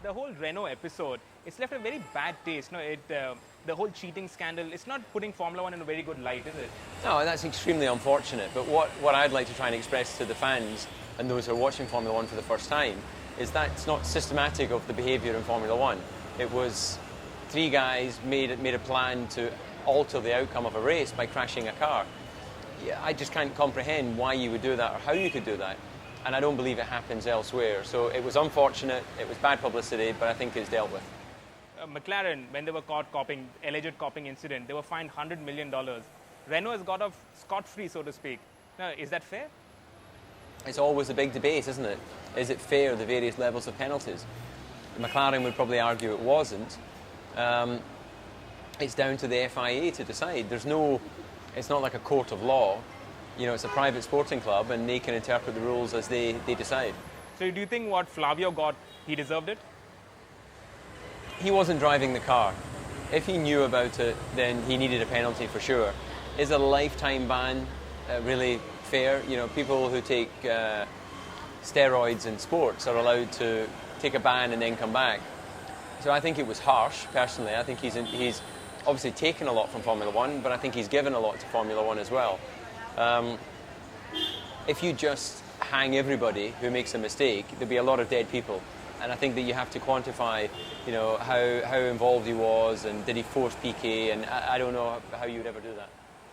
the whole Renault episode, it's left a very bad taste. No, the whole cheating scandal, it's not putting Formula One in a very good light, is it? No, and that's extremely unfortunate. But what I'd like to try and express to the fans and those who are watching Formula One for the first time is that it's not systematic of the behaviour in Formula One. It was three guys made a plan to alter the outcome of a race by crashing a car. Yeah, I just can't comprehend why you would do that or how you could do that. And I don't believe it happens elsewhere. So it was unfortunate, it was bad publicity, but I think it's dealt with. McLaren, when they were caught copying, alleged copying incident, they were fined $100 million. Renault has got off scot-free, so to speak. Now, is that fair? It's always a big debate, isn't it? Is it fair, the various levels of penalties? McLaren would probably argue it wasn't. It's down to the FIA to decide. It's not like a court of law. You know, it's a private sporting club and they can interpret the rules as they decide. So do you think what Flavio got, he deserved it? He wasn't driving the car. If he knew about it, then he needed a penalty for sure. Is a lifetime ban really fair? You know, people who take steroids in sports are allowed to take a ban and then come back. So I think it was harsh, personally. I think he's obviously taken a lot from Formula One, but I think he's given a lot to Formula One as well. If you just hang everybody who makes a mistake, there'll be a lot of dead people. And I think that you have to quantify, you know, how involved he was and did he force Piquet, and I don't know how you would ever do that.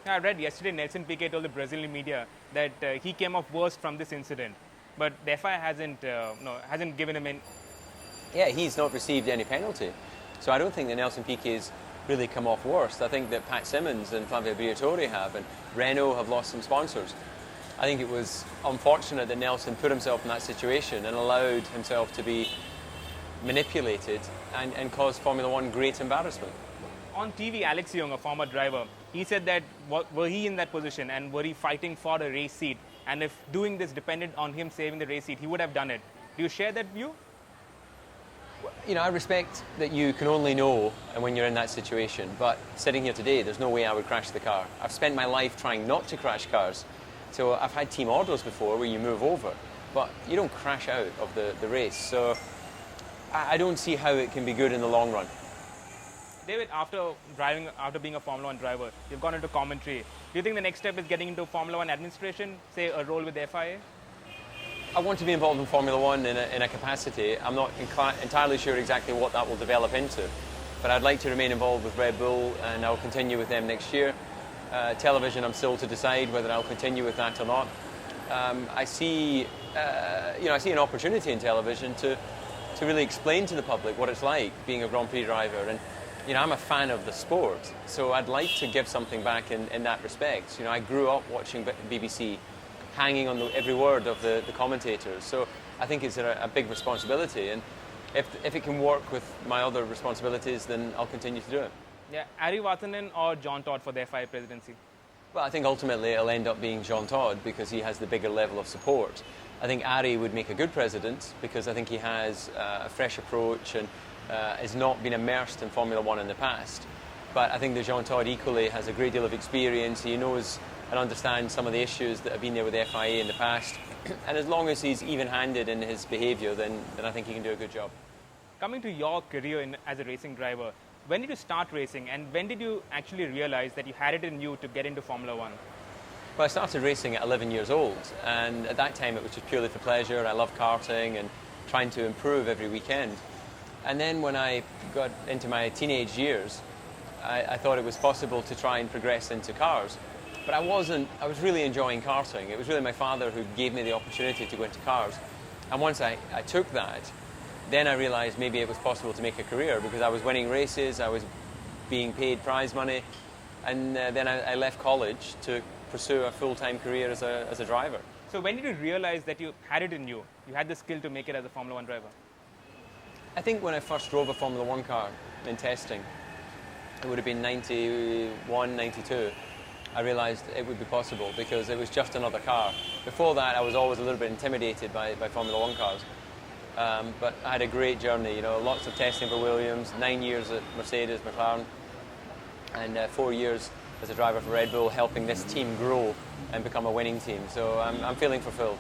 I read yesterday Nelson Piquet told the Brazilian media that he came off worst from this incident, but the FIA hasn't given him any. Yeah, he's not received any penalty. So I don't think that Nelson Piquet's really come off worst. I think that Pat Simmons and Flavio Godinho have, and Renault have lost some sponsors. I think it was unfortunate that Nelson put himself in that situation and allowed himself to be manipulated and caused Formula One great embarrassment. On TV, Alex Young, a former driver, he said that were he in that position and were he fighting for a race seat, and if doing this depended on him saving the race seat, he would have done it. Do you share that view? You know, I respect that you can only know when you're in that situation, but sitting here today, there's no way I would crash the car. I've spent my life trying not to crash cars, so I've had team orders before where you move over, but you don't crash out of the race, so I don't see how it can be good in the long run. David, after being a Formula One driver, you've gone into commentary. Do you think the next step is getting into Formula One administration, say a role with the FIA? I want to be involved in Formula One in a capacity. I'm not entirely sure exactly what that will develop into, but I'd like to remain involved with Red Bull, and I'll continue with them next year. Television, I'm still to decide whether I'll continue with that or not. I see an opportunity in television to really explain to the public what it's like being a Grand Prix driver, and you know, I'm a fan of the sport, so I'd like to give something back in that respect. You know, I grew up watching BBC, hanging on every word of the commentators, so I think it's a big responsibility, and if it can work with my other responsibilities, then I'll continue to do it. Yeah, Ari Vatanen or John Todd for the FIA presidency? Well, I think ultimately it'll end up being Jean Todt because he has the bigger level of support. I think Ari would make a good president because I think he has a fresh approach and has not been immersed in Formula One in the past. But I think that Jean Todt equally has a great deal of experience. He knows and understands some of the issues that have been there with the FIA in the past. And as long as he's even-handed in his behaviour, then I think he can do a good job. Coming to your career as a racing driver, when did you start racing, and when did you actually realize that you had it in you to get into Formula One? Well, I started racing at 11 years old, and at that time it was just purely for pleasure. I loved karting and trying to improve every weekend. And then when I got into my teenage years, I thought it was possible to try and progress into cars. But I was really enjoying karting. It was really my father who gave me the opportunity to go into cars. And once I took that, then I realised maybe it was possible to make a career because I was winning races, I was being paid prize money, and then I left college to pursue a full-time career as a driver. So when did you realise that you had it in you? You had the skill to make it as a Formula One driver? I think when I first drove a Formula One car in testing, it would have been 91, 92, I realised it would be possible because it was just another car. Before that, I was always a little bit intimidated by Formula One cars. But I had a great journey, you know, lots of testing for Williams, 9 years at Mercedes, McLaren, and 4 years as a driver for Red Bull, helping this team grow and become a winning team. So I'm feeling fulfilled.